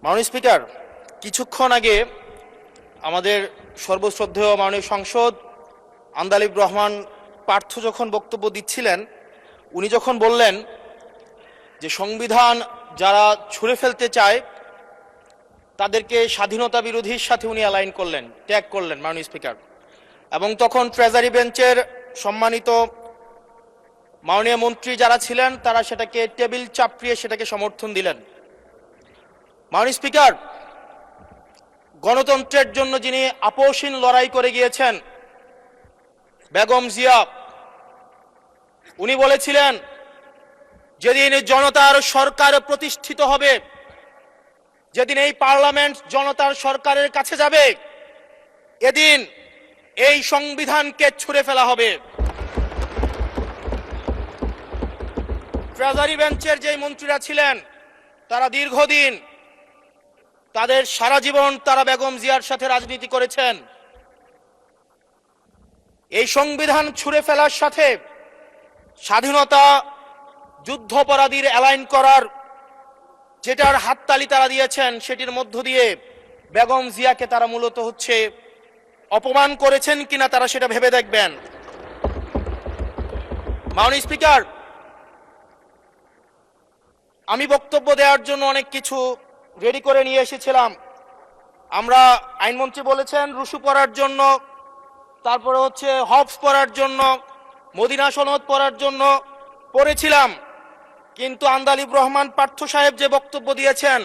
মাননীয় স্পিকার, কিছুক্ষণ আগে আমাদের সর্বশ্রদ্ধেয় মাননীয় সংসদ আন্দালিব রহমান পার্থ যখন বক্তব্য দিচ্ছিলেন, উনি যখন বললেন যে সংবিধান যারা ছুঁড়ে ফেলতে চায় তাদেরকে স্বাধীনতা বিরোধীর সাথে উনি অ্যালাইন করলেন, ট্যাগ করলেন মাননীয় স্পিকার। এবং তখন ট্রেজারি বেঞ্চের সম্মানিত মাননীয় মন্ত্রী যারা ছিলেন তারা সেটাকে টেবিল চাপড়িয়ে সেটাকে সমর্থন দিলেন। মাননীয় স্পিকার, গণতন্ত্রের জন্য যিনি আপোষহীন লড়াই করে গিয়েছেন বেগম জিয়া, উনি বলেছিলেন যেদিন জনতার সরকার প্রতিষ্ঠিত হবে, যেদিন এই পার্লামেন্ট জনতার সরকারের কাছে যাবে, এদিন এই সংবিধানকে ছুঁড়ে ফেলা হবে। ট্রেজারি বেঞ্চের যে মন্ত্রীরা ছিলেন তারা দীর্ঘদিন, তাদের সারা জীবন তারা বেগম জিয়ার সাথে রাজনীতি করেছেন। এই সংবিধান ছুঁড়ে ফেলার সাথে স্বাধীনতা যুদ্ধাপরাধীর অ্যালাইন করার যেটার হাততালি তারা দিয়েছেন, সেটির মধ্য দিয়ে বেগম জিয়াকে তারা মূলত অপমান করেছেন কিনা তারা সেটা ভেবে দেখবেন। মাননীয় স্পিকার, আমি বক্তব্য দেওয়ার জন্য অনেক কিছু রেডি করে নিয়ে এসেছিলাম। আমরা আইনমন্ত্রী বলেছেন রুশু পড়ার জন্য, তারপরে হবস পড়ার জন্য, মদিনা সনদ পড়ার জন্য পড়েছিলাম, কিন্তু আন্দালিব রহমান পার্থ সাহেব যে বক্তব্য দিয়েছেন,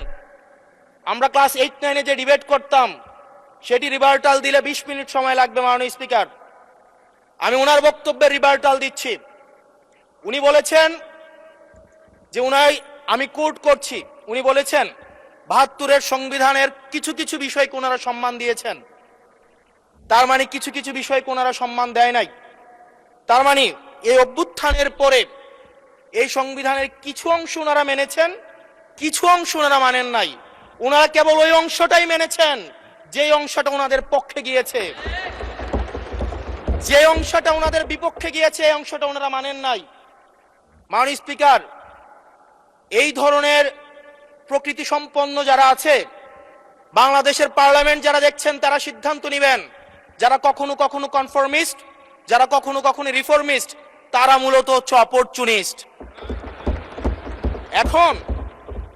আমরা ক্লাস 8-9-এ যে ডিবেট করতাম সেটি রিভার্টাল দিলে 20 মিনিট সময় লাগবে। মাননীয় স্পিকার, আমি ওনার বক্তব্যের রিভার্টাল দিচ্ছি। উনি বলেছেন যে আমি কোট করছি, উনি বলেছেন ৭২-এর সংবিধানের কিছু কিছু বিষয়কে ওনারা সম্মান দিয়েছেন। তার মানে কিছু কিছু বিষয়কে ওনারা সম্মান দেয় নাই। তার মানে এই অভ্যুত্থানের পরে এই সংবিধানের কিছু অংশ ওনারা মেনেছেন, কিছু অংশ ওনারা মানেন নাই। ওনারা কেবল ওই অংশটাই মেনেছেন যে অংশটা ওনাদের পক্ষে গিয়েছে, যে অংশটা ওনাদের বিপক্ষে গিয়েছে এই অংশটা ওনারা মানেন নাই। মাননীয় স্পিকার, এই ধরনের প্রকৃতি সম্পন্ন যারা আছে বাংলাদেশের পার্লামেন্ট, যারা দেখছেন তারা সিদ্ধান্ত নেবেন। যারা কখনো কখনো কনফরমিস্ট, যারা কখনো কখনো রিফর্মিস্ট, তারা মূলত অপরচুনিস্ট। এখন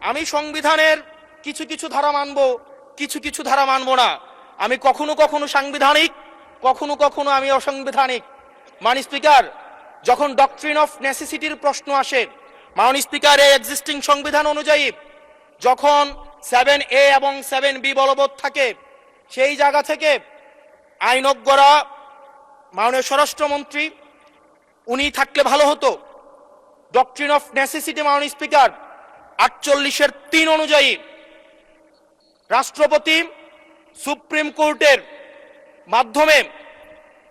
আমি সংবিধানের কিছু কিছু ধারা মানব, কিছু কিছু ধারা মানব না। আমি কখনো কখনো সাংবিধানিক, কখনো কখনো আমি অসাংবিধানিক। মাননীয় স্পিকার, যখন ডক্ট্রিন অফ নেসেসিটির প্রশ্ন আসে, মাননীয় স্পিকার, এই এক্সিস্টিং সংবিধান অনুযায়ী যখন 7A এবং 7B বলবৎ থাকে, সেই জায়গা থেকে আইনজ্ঞরা, মাননীয় স্বরাষ্ট্রমন্ত্রী উনি থাকলে ভালো হতো। ডক্ট্রিন অফ নেসেসিটি মাননীয় স্পিকার 48-3 অনুযায়ী রাষ্ট্রপতি সুপ্রিম কোর্টের মাধ্যমে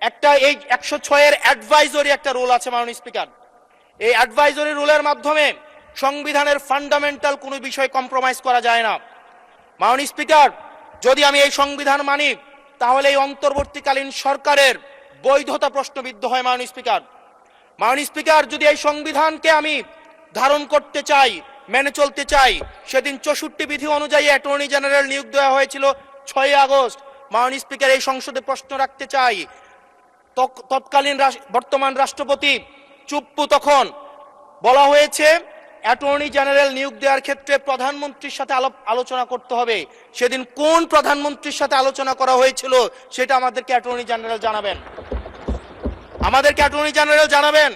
একটা এই 106-এর অ্যাডভাইজরি একটা রুল আছে মাননীয় স্পিকার। এই অ্যাডভাইজরি রুলের মাধ্যমে সংবিধানের ফান্ডামেন্টাল কোনো বিষয় কম্প্রোমাইজ করা যায় না। মাননীয় স্পিকার, যদি আমি এই সংবিধান মানি তাহলে এই অন্তর্বর্তীকালীন সরকারের বৈধতা প্রশ্নবিদ্ধ হয়। মাননীয় স্পিকার, যদি এই সংবিধানকে আমি ধারণ করতে চাই, মেনে চলতে চাই, সেদিন 64 বিধি অনুযায়ী অ্যাটর্নি জেনারেল নিয়োগ দেওয়া হয়েছিল 6 আগস্ট। মাননীয় স্পিকার, এই সংসদে প্রশ্ন রাখতে চাই, তৎকালীন বর্তমান রাষ্ট্রপতি চুপ্পু, তখন বলা হয়েছে অ্যাটর্নি জেনারেল নিয়োগ দেওয়ার ক্ষেত্রে প্রধানমন্ত্রীর সাথে আলোচনা করতে হবে। সেদিন কোন প্রধানমন্ত্রীর সাথে আলোচনা করা হয়েছিল সেটা আমাদেরকে অ্যাটর্নি জেনারেল জানাবেন। আমাদেরকে অ্যাটর্নি জেনারেল জানাবেন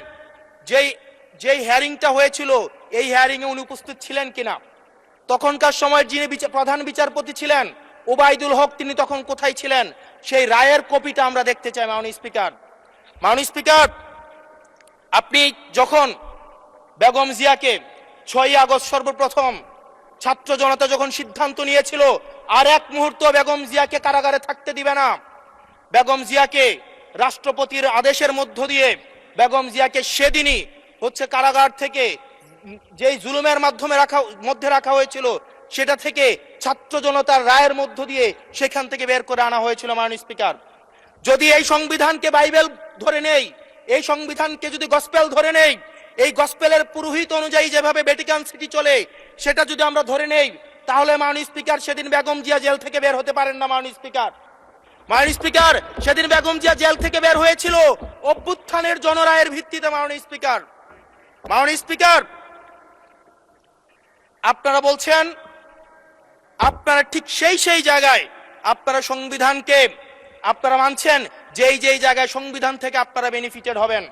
যেই হিয়ারিংটা হয়েছিল এই হিয়ারিং এ উনি উপস্থিত ছিলেন কিনা। তখনকার সময় যিনি প্রধান বিচারপতি ছিলেন ওবায়দুল হক, তিনি তখন কোথায় ছিলেন, সেই রায়ের কপিটা আমরা দেখতে চাই। মাননীয় স্পিকার, আপনি যখন বেগম জিয়াকে 6 আগস্ট সর্বপ্রথম ছাত্র জনতা যখন সিদ্ধান্ত নিয়েছিল আর এক মুহূর্ত বেগম জিয়াকে কারাগারে থাকতে দিবে না, বেগম জিয়াকে রাষ্ট্রপতির আদেশের মধ্য দিয়ে বেগম জিয়াকে সেদিনই কারাগার থেকে যেই জুলুমের মধ্যে রাখা হয়েছিল সেটা থেকে ছাত্র জনতার রায়ের মধ্য দিয়ে সেখান থেকে বের করে আনা হয়েছিল। মাননীয় স্পিকার, যদি এই সংবিধানকে বাইবেল ধরে নেই, এই সংবিধানকে যদি গসপেল ধরে নেই, এই গসপেলের পুরোহিত অনুযায়ী যেভাবে ভ্যাটিকান সিটি চলে সেটা যদি আমরা ধরে নেই, তাহলে মাননীয় স্পিকার সেদিন বেগম জিয়া জেল থেকে বের হতে পারেন না। মাননীয় স্পিকার সেদিন বেগম জিয়া জেল থেকে বের হয়েছিল অভ্যুত্থানের জনরায়ের ভিত্তিতে। মাননীয় স্পিকার আপনারা বলছেন আপনারা ঠিক সেই জায়গায় আপনারা সংবিধানকে আপনারা মানছেন যেই জায়গায় সংবিধান থেকে আপনারা বেনিফিটেড হবেন।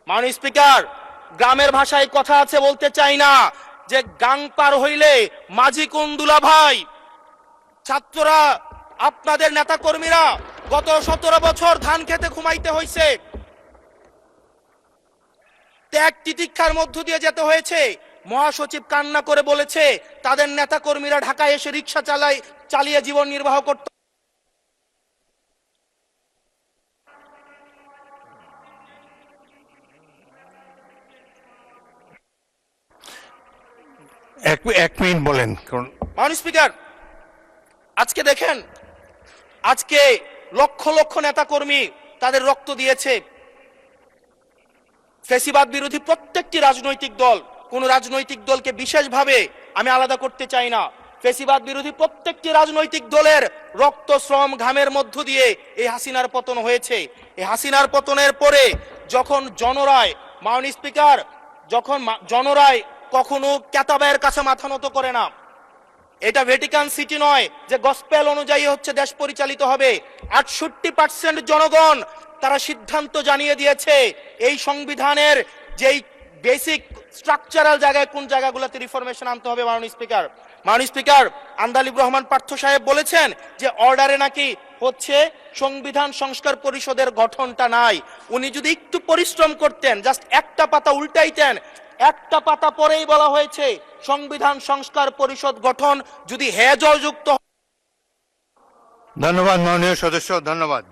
মাননীয় স্পিকার গ্রামের ভাষায় কথা আছে, বলতে চাই না, যে গাং পার হইলে মাঝি কোন দুলা ভাই। ছাত্ররা আপনাদের নেতা কর্মীরা গত 17 বছর ধান খেতে ঘুমাইতে হয়েছে, ত্যাগ তিতিক্ষার মধ্য দিয়ে যেতে হয়েছে। মহাসচিব কান্না করে বলেছে তাদের নেতা কর্মীরা ঢাকায় এসে রিক্সা চালিয়ে জীবন নির্বাহ করত। এক মিনিট বলেন। মাননীয় স্পিকার আজকে দেখেন, আজকে লক্ষ লক্ষ নেতা কর্মী তাদের রক্ত দিয়েছে। ফ্যাসিবাদ বিরোধী প্রত্যেকটি রাজনৈতিক দল, কোন রাজনৈতিক দলকে বিশেষভাবে আমি আলাদা করতে চাই না, ফ্যাসিবাদ বিরোধী প্রত্যেকটি রাজনৈতিক দলের রক্ত শ্রম ঘামের মধ্য দিয়ে এই হাসিনার পতন হয়েছে। এই হাসিনার পতনের পরে যখন জনরায়, মাননীয় স্পিকার, যখন জনরায় কখনো কেতাবের কাছে মাথা নত করে না। এটা ভ্যাটিকান সিটি নয় যে গসপেল অনুযায়ী হচ্ছে দেশ পরিচালিত হবে। 68% জনগণ তারা সিদ্ধান্ত জানিয়ে দিয়েছে এই সংবিধানের যেই বেসিক স্ট্রাকচারাল জায়গায় কোন জায়গাগুলোতে রিফরমেশন আনতে হবে। মাননীয় স্পিকার আন্দালিব রহমান পার্থ সাহেব বলেছেন যে অর্ডারে নাকি হচ্ছে সংবিধান সংস্কার পরিষদের গঠনটা নাই। উনি যদি একটু পরিশ্রম করতেন, জাস্ট একটা পাতা উল্টাইতেন, একটা পাতা পরেই বলা হয়েছে সংবিধান সংস্কার পরিষদ গঠন যদি হেজযুক্ত। ধন্যবাদ মাননীয় সদস্য, ধন্যবাদ।